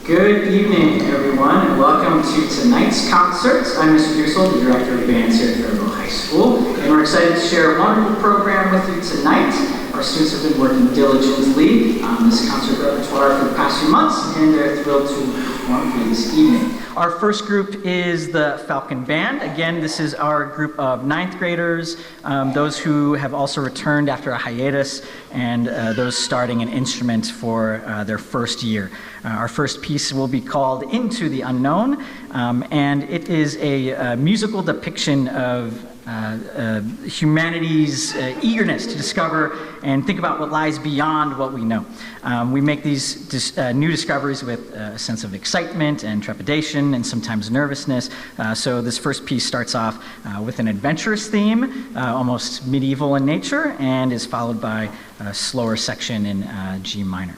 Good evening, everyone, and welcome to tonight's concert. I'm Mr. Dussel, the Director of Bands here at Faribault High School, and we're excited to share a wonderful program with you tonight. Our students have been working diligently on this concert repertoire for the past few months, and they're thrilled to perform for you this evening. Our first group is the Falcon Band. Again, this is our group of 9th graders, those who have also returned after a hiatus, and those starting an instrument for their first year. Our first piece will be called Into the Unknown, and it is a musical depiction of humanity's eagerness to discover and think about what lies beyond what we know. We make these new discoveries with a sense of excitement and trepidation and sometimes nervousness. So this first piece starts off with an adventurous theme, almost medieval in nature, and is followed by a slower section in G minor.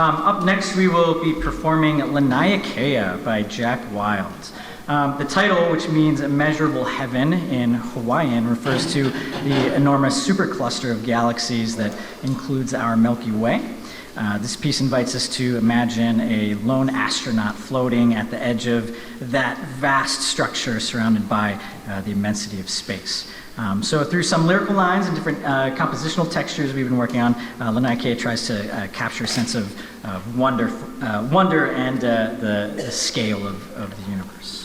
Up next, we will be performing Lanaiakea by Jack Wild. The title, which means immeasurable heaven in Hawaiian, refers to the enormous supercluster of galaxies that includes our Milky Way. This piece invites us to imagine a lone astronaut floating at the edge of that vast structure surrounded by the immensity of space. So through some lyrical lines and different compositional textures we've been working on, Lanaiakea tries to capture a sense of wonder and the scale of the universe.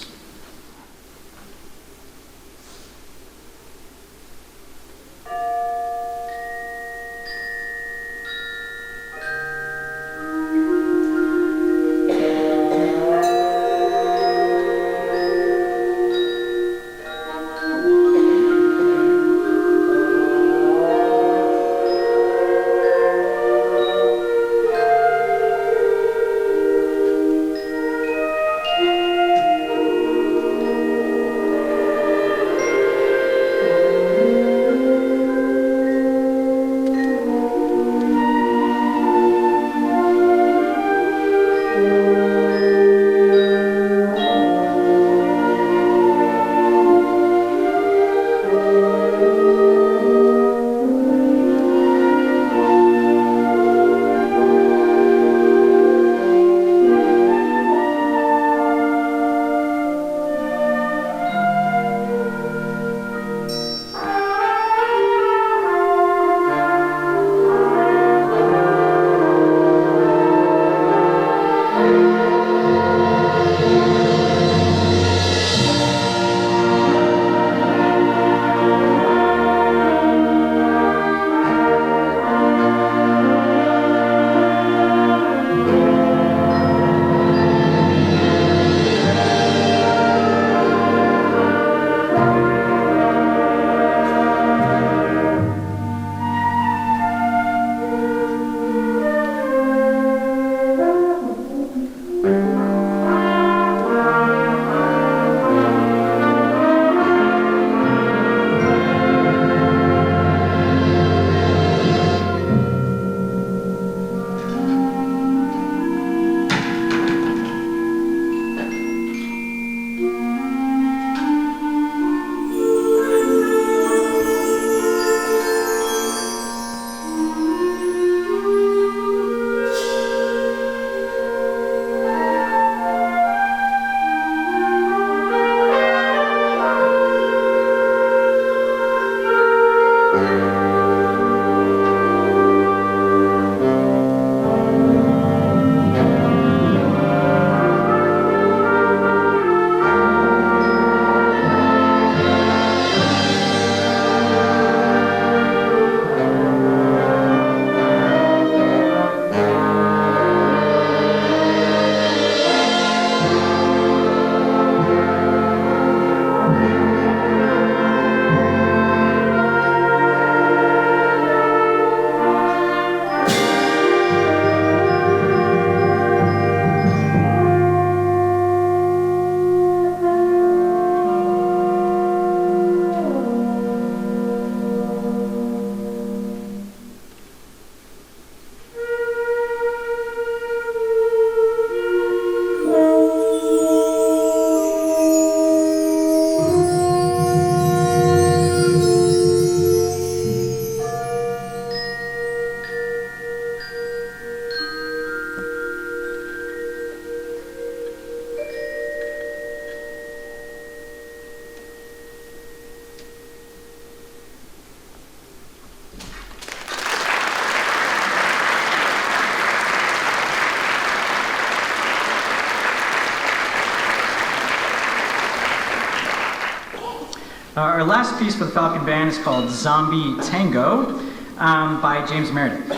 Our last piece for the Falcon Band is called Zombie Tango by James Meredith.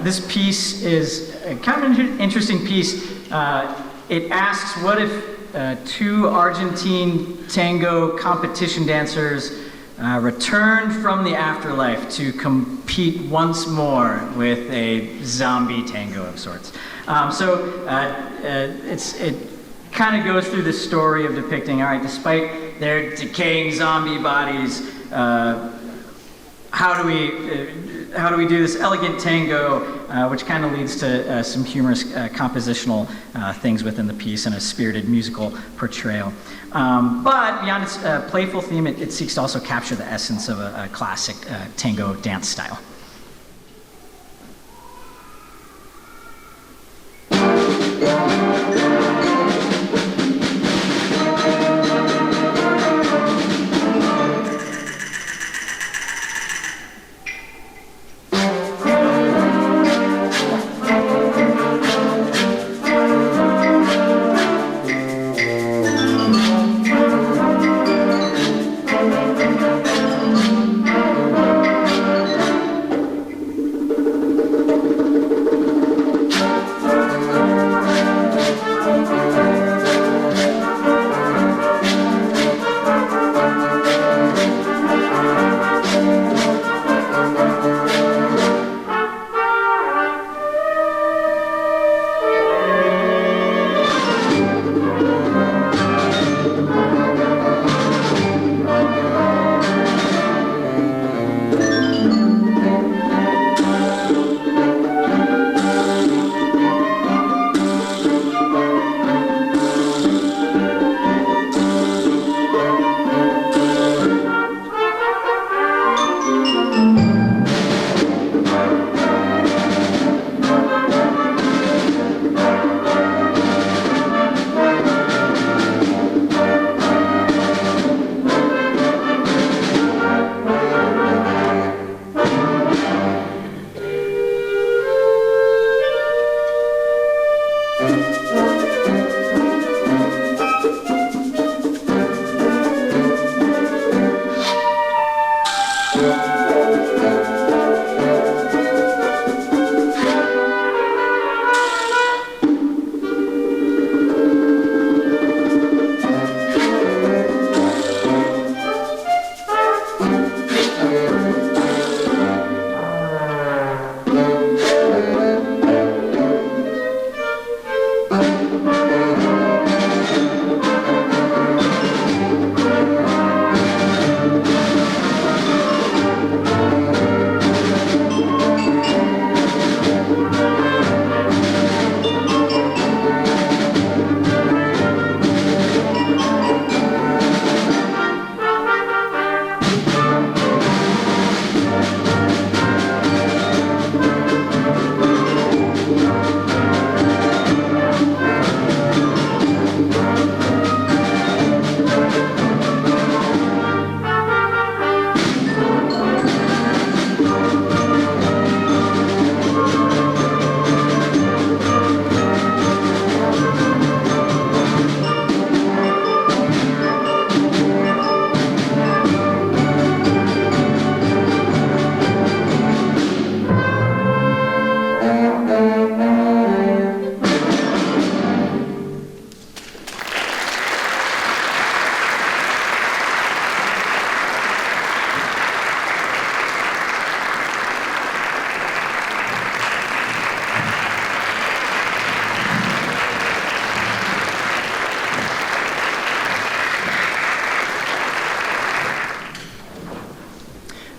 This piece is kind of an interesting piece. It asks, what if two Argentine tango competition dancers returned from the afterlife to compete once more with a zombie tango of sorts. It kind of goes through the story of depicting, all right, despite their decaying zombie bodies, how do we how do we do this elegant tango, which kind of leads to some humorous compositional things within the piece and a spirited musical portrayal. But beyond its playful theme, it seeks to also capture the essence of a classic tango dance style.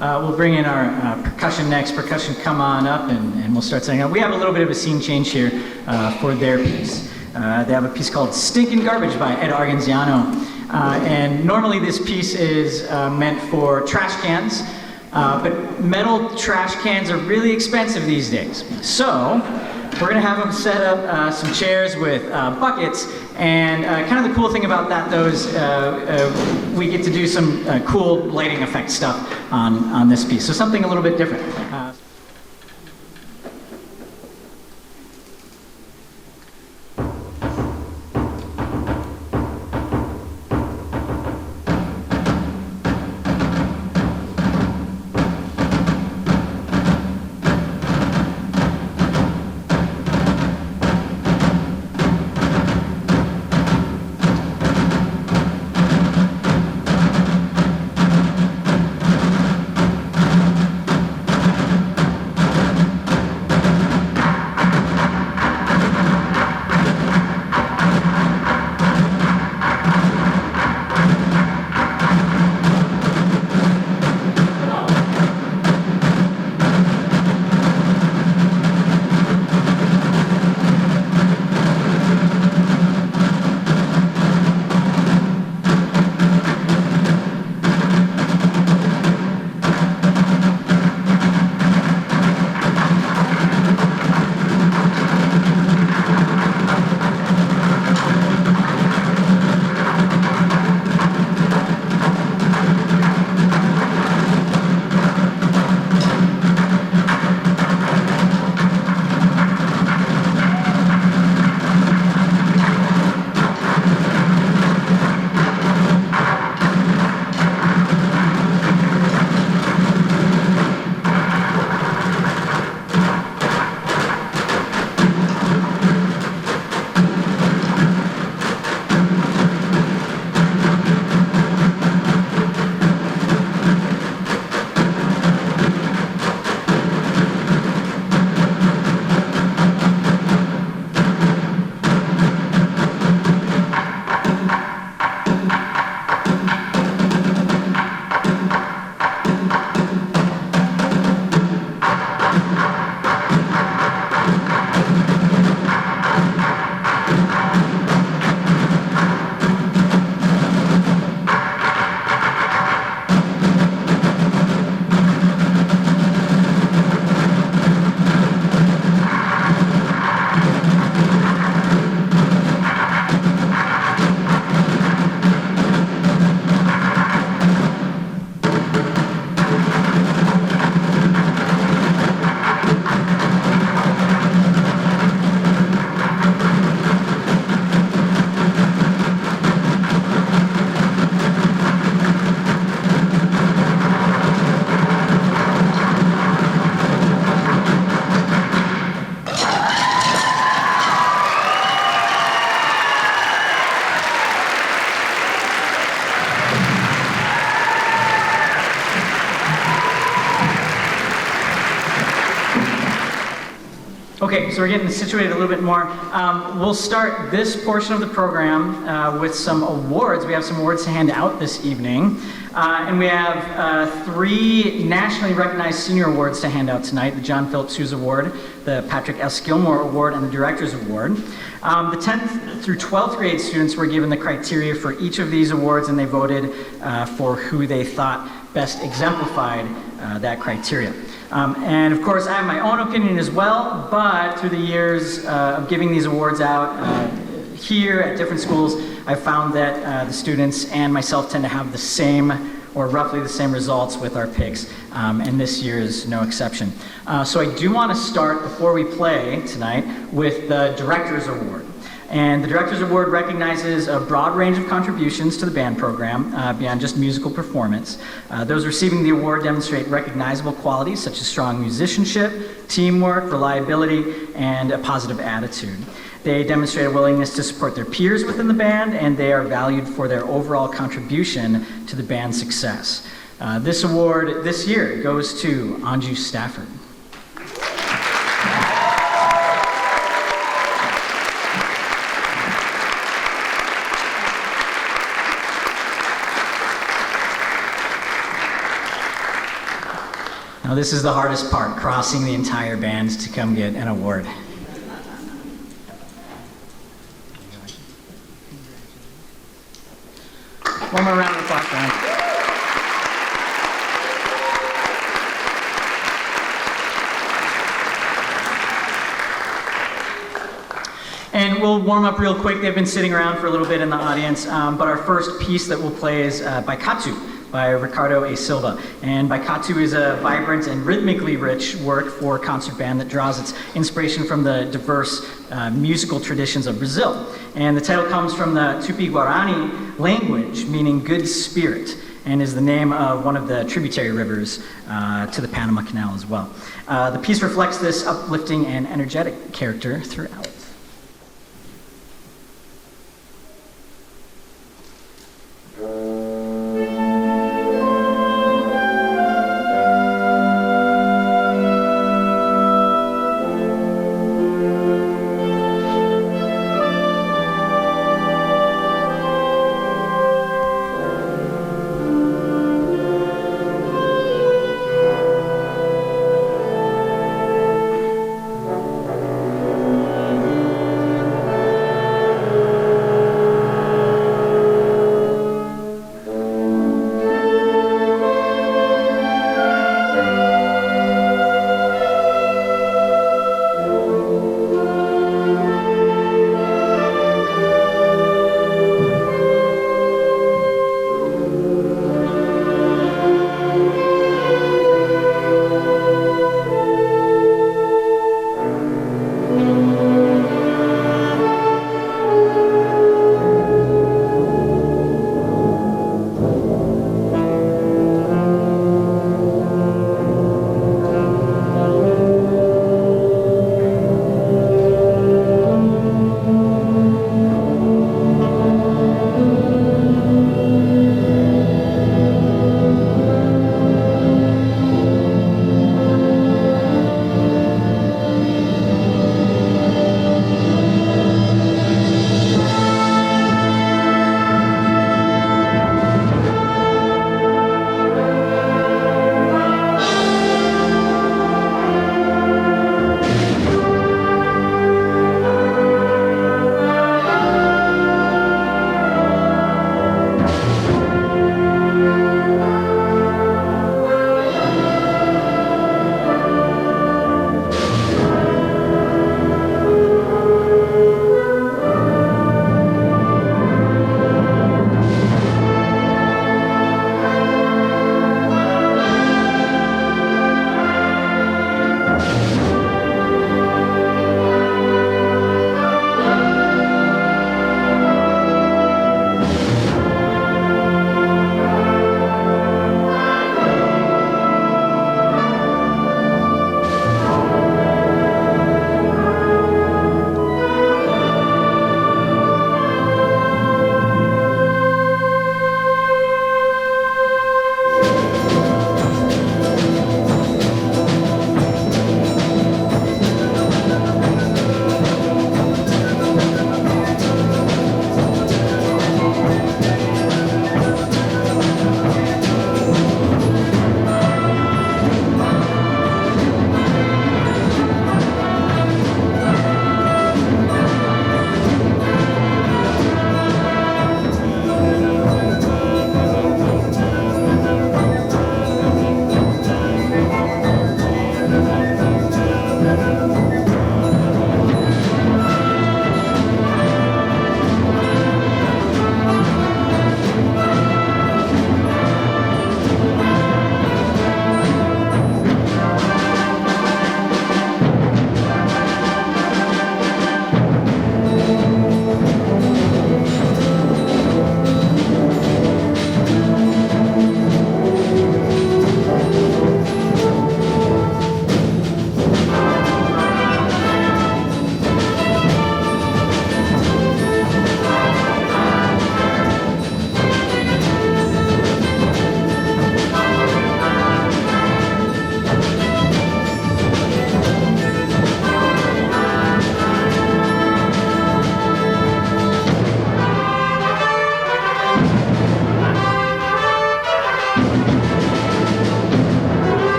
We'll bring in our percussion next. Percussion, come on up, and we'll start setting up. We have a little bit of a scene change here for their piece. They have a piece called Stinkin' Garbage by Ed Argenziano. And normally this piece is meant for trash cans, but metal trash cans are really expensive these days. So we're gonna have them set up some chairs with buckets, and kind of the cool thing about that though is we get to do some cool lighting effect stuff on this piece. So something a little bit different. Okay, so we're getting situated a little bit more. We'll start this portion of the program with some awards. We have some awards to hand out this evening. And we have 3 nationally recognized senior awards to hand out tonight: the John Phillips Hughes Award, the Patrick S. Gilmore Award, and the Director's Award. The 10th through 12th grade students were given the criteria for each of these awards, and they voted for who they thought best exemplified that criteria. And of course, I have my own opinion as well, but through the years of giving these awards out here at different schools, I've found that the students and myself tend to have the same, or roughly the same results with our picks, and this year is no exception. So I do want to start, before we play tonight, with the Director's Award. And the Director's Award recognizes a broad range of contributions to the band program beyond just musical performance. Those receiving the award demonstrate recognizable qualities such as strong musicianship, teamwork, reliability, and a positive attitude. They demonstrate a willingness to support their peers within the band, and they are valued for their overall contribution to the band's success. This award this year goes to Anju Stafford. Now, this is the hardest part, crossing the entire band to come get an award. One more round of applause, Brian. And we'll warm up real quick. They've been sitting around for a little bit in the audience, but our first piece that we'll play is Baikatu by Ricardo A. Silva. And Baikatu is a vibrant and rhythmically rich work for a concert band that draws its inspiration from the diverse musical traditions of Brazil. And the title comes from the Tupi-Guarani language, meaning good spirit, and is the name of one of the tributary rivers to the Panama Canal as well. The piece reflects this uplifting and energetic character throughout.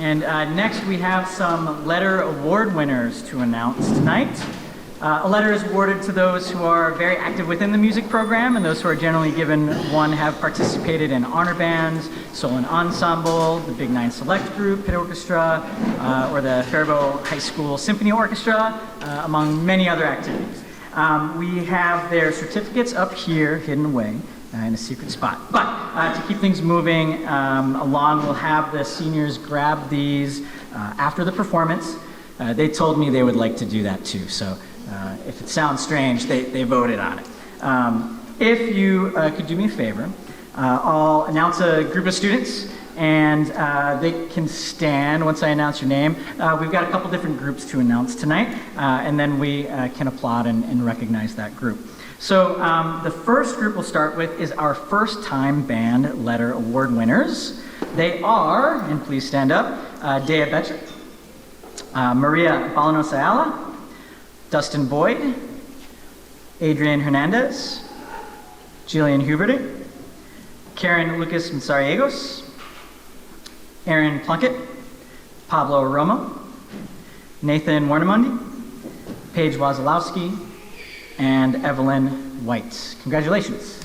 And next we have some letter award winners to announce tonight. A letter is awarded to those who are very active within the music program, and those who are generally given one have participated in honor bands, solo and ensemble, the Big Nine Select Group, Pit Orchestra, or the Faribault High School Symphony Orchestra, among many other activities. We have their certificates up here, hidden away in a secret spot. But to keep things moving along, we'll have the seniors grab these after the performance. They told me they would like to do that too, so if it sounds strange, they voted on it. If you could do me a favor, I'll announce a group of students, and they can stand once I announce your name. We've got a couple different groups to announce tonight, and then we can applaud and recognize that group. So the first group we'll start with is our first time band letter award winners. They are, and please stand up, Dea Betcher, Maria Balanos Ayala, Dustin Boyd, Adrian Hernandez, Jillian Huberty, Karen Lucas Mansariegos, Aaron Plunkett, Pablo Romo, Nathan Warnamundi, Paige Wazalowski, and Evelyn White. Congratulations.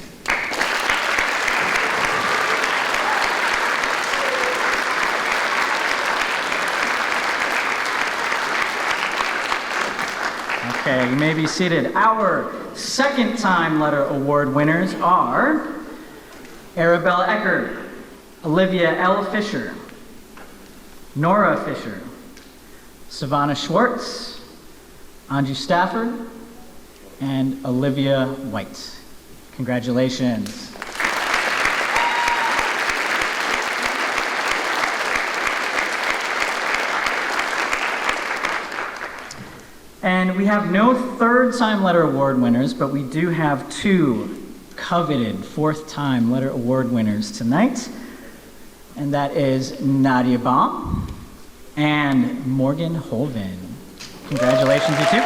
Okay, you may be seated. Our second time letter award winners are Arabella Eckert, Olivia L. Fisher, Nora Fisher, Savannah Schwartz, Anju Stafford, and Olivia White. Congratulations. And we have no third-time letter award winners, but we do have two coveted fourth-time letter award winners tonight, and that is Nadia Baum and Morgan Holven. Congratulations, you two.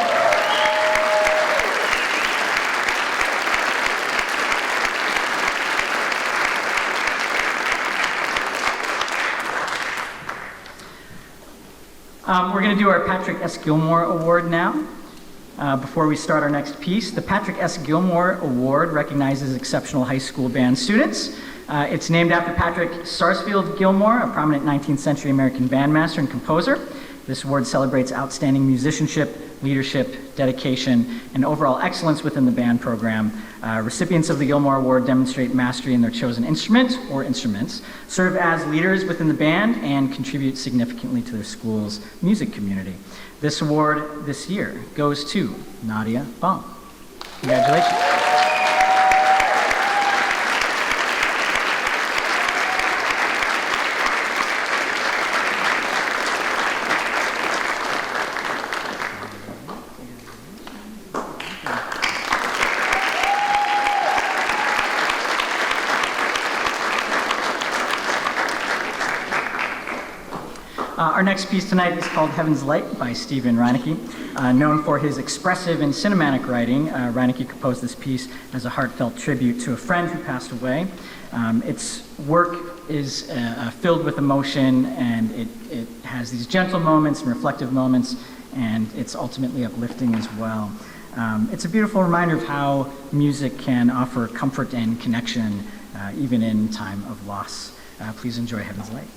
We're going to do our Patrick S. Gilmore Award now. Before we start our next piece, the Patrick S. Gilmore Award recognizes exceptional high school band students. It's named after Patrick Sarsfield Gilmore, a prominent 19th century American bandmaster and composer. This award celebrates outstanding musicianship, leadership, dedication, and overall excellence within the band program. Recipients of the Gilmore Award demonstrate mastery in their chosen instrument or instruments, serve as leaders within the band, and contribute significantly to their school's music community. This award this year goes to Nadia Baum. Congratulations. Our next piece tonight is called Heaven's Light by Stephen Reinecke. Known for his expressive and cinematic writing, Reinecke composed this piece as a heartfelt tribute to a friend who passed away. Its work is filled with emotion, and it has these gentle moments and reflective moments, and it's ultimately uplifting as well. It's a beautiful reminder of how music can offer comfort and connection, even in time of loss. Please enjoy Heaven's Light.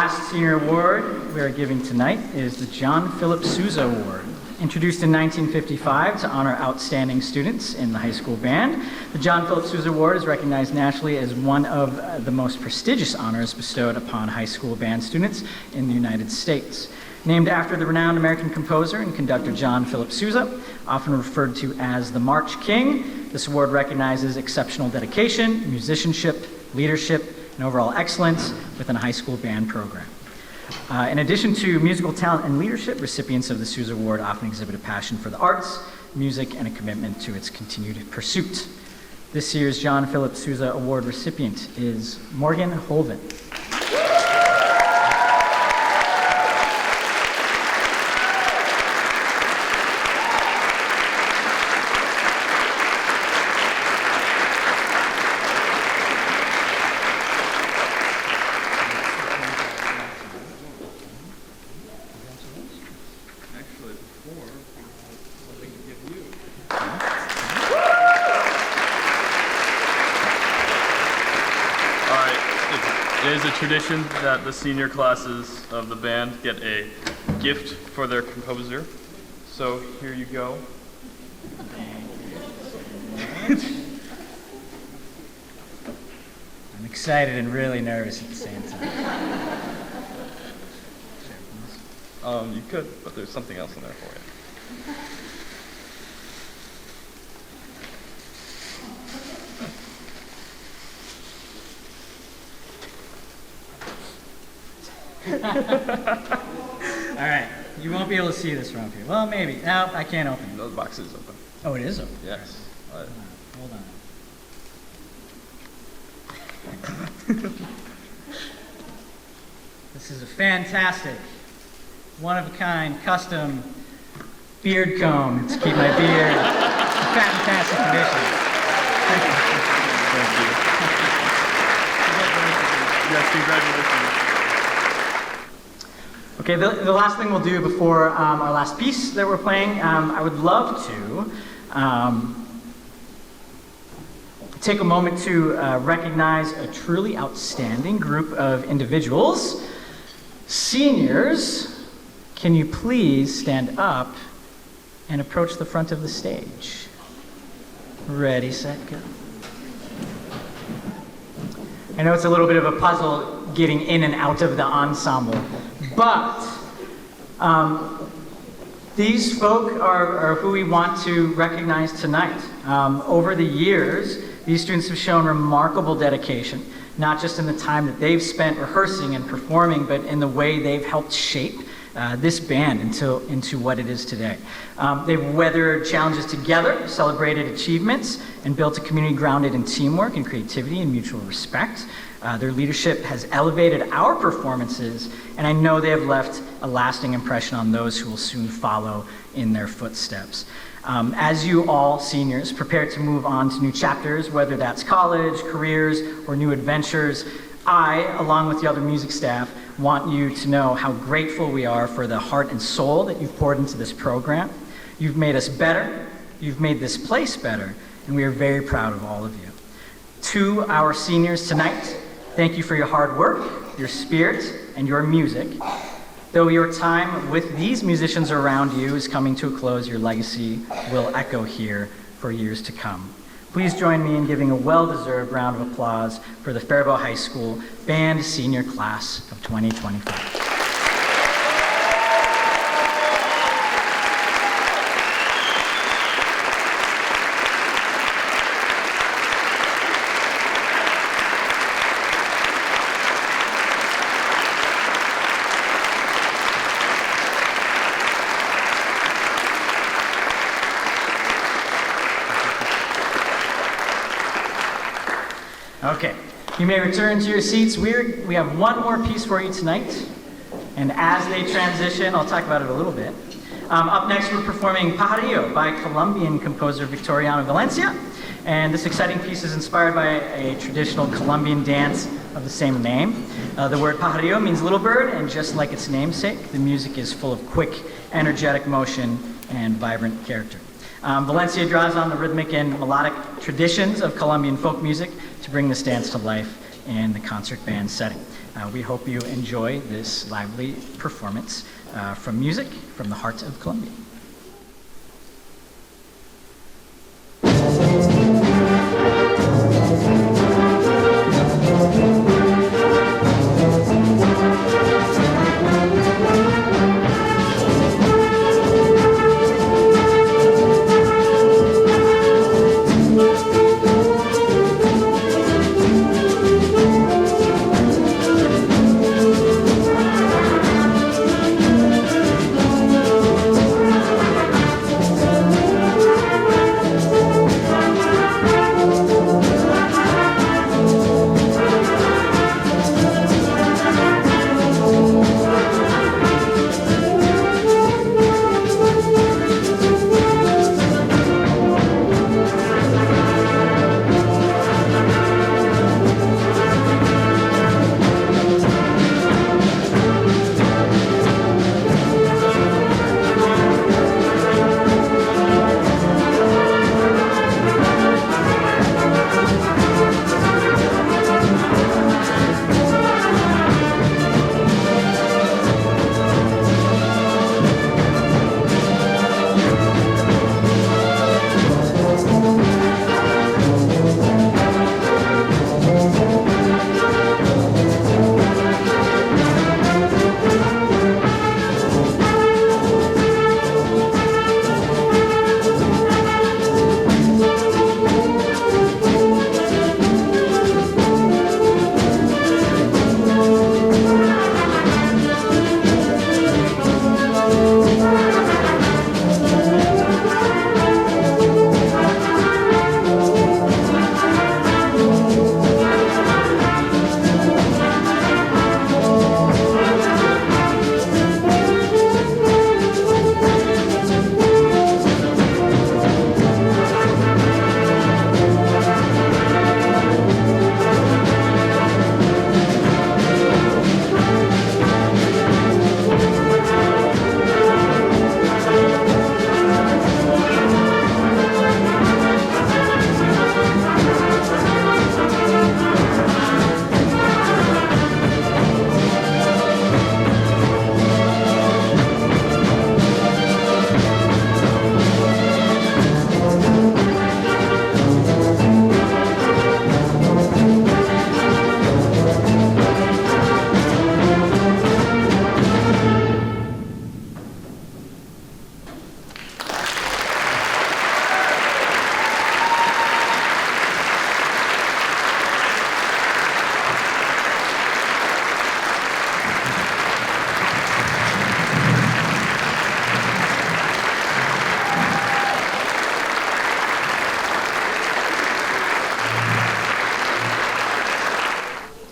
last senior award we are giving tonight is the John Philip Sousa Award. Introduced in 1955 to honor outstanding students in the high school band, the John Philip Sousa Award is recognized nationally as one of the most prestigious honors bestowed upon high school band students in the United States. Named after the renowned American composer and conductor John Philip Sousa, often referred to as the March King, this award recognizes exceptional dedication, musicianship, leadership, and overall excellence within a high school band program. In addition to musical talent and leadership, recipients of the Sousa Award often exhibit a passion for the arts, music, and a commitment to its continued pursuit. This year's John Philip Sousa Award recipient is Morgan Holven. It is a tradition that the senior classes of the band get a gift for their composer. So here you go. I'm excited and really nervous at the same time. You could, but there's something else in there for you. All right, you won't be able to see this from up here. Well, maybe. No, I can't open it. No, the box is open. Oh, it is open? Yes. Hold on. This is a fantastic, one-of-a-kind, custom beard comb to keep my beard in fantastic condition. Thank you. Yes, congratulations. Okay, the last thing we'll do before our last piece that we're playing, I would love to take a moment to recognize a truly outstanding group of individuals. Seniors, can you please stand up and approach the front of the stage? Ready, set, go. I know it's a little bit of a puzzle getting in and out of the ensemble, but these folk are who we want to recognize tonight. Over the years, these students have shown remarkable dedication, not just in the time that they've spent rehearsing and performing, but in the way they've helped shape this band into what it is today. They've weathered challenges together, celebrated achievements, and built a community grounded in teamwork and creativity and mutual respect. Their leadership has elevated our performances, and I know they have left a lasting impression on those who will soon follow in their footsteps. As you all seniors prepare to move on to new chapters, whether that's college, careers, or new adventures, I, along with the other music staff, want you to know how grateful we are for the heart and soul that you've poured into this program. You've made us better, you've made this place better, and we are very proud of all of you. To our seniors tonight, thank you for your hard work, your spirit, and your music. Though your time with these musicians around you is coming to a close, your legacy will echo here for years to come. Please join me in giving a well-deserved round of applause for the Faribault High School Band Senior Class of 2025. Okay, you may return to your seats. We have one more piece for you tonight, and as they transition, I'll talk about it a little bit. Up next, we're performing Pajarillo by Colombian composer Victoriano Valencia, and this exciting piece is inspired by a traditional Colombian dance of the same name. The word Pajarillo means little bird, and just like its namesake, the music is full of quick, energetic motion and vibrant character. Valencia draws on the rhythmic and melodic traditions of Colombian folk music to bring this dance to life in the concert band setting. We hope you enjoy this lively performance from music from the heart of Columbia.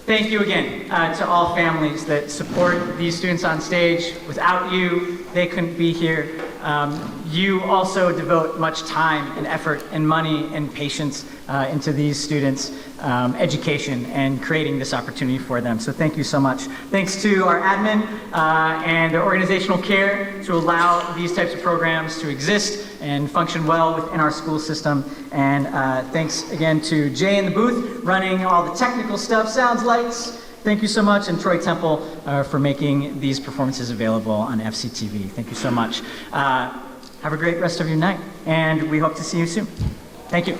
Thank you again to all families that support these students on stage. Without you, they couldn't be here. You also devote much time and effort and money and patience into these students' education and creating this opportunity for them. So thank you so much. Thanks to our admin and their organizational care to allow these types of programs to exist and function well within our school system. And thanks again to Jay in the booth running all the technical stuff, sounds, lights. Thank you so much, and Troy Temple for making these performances available on FCTV. Thank you so much. Have a great rest of your night, and we hope to see you soon. Thank you.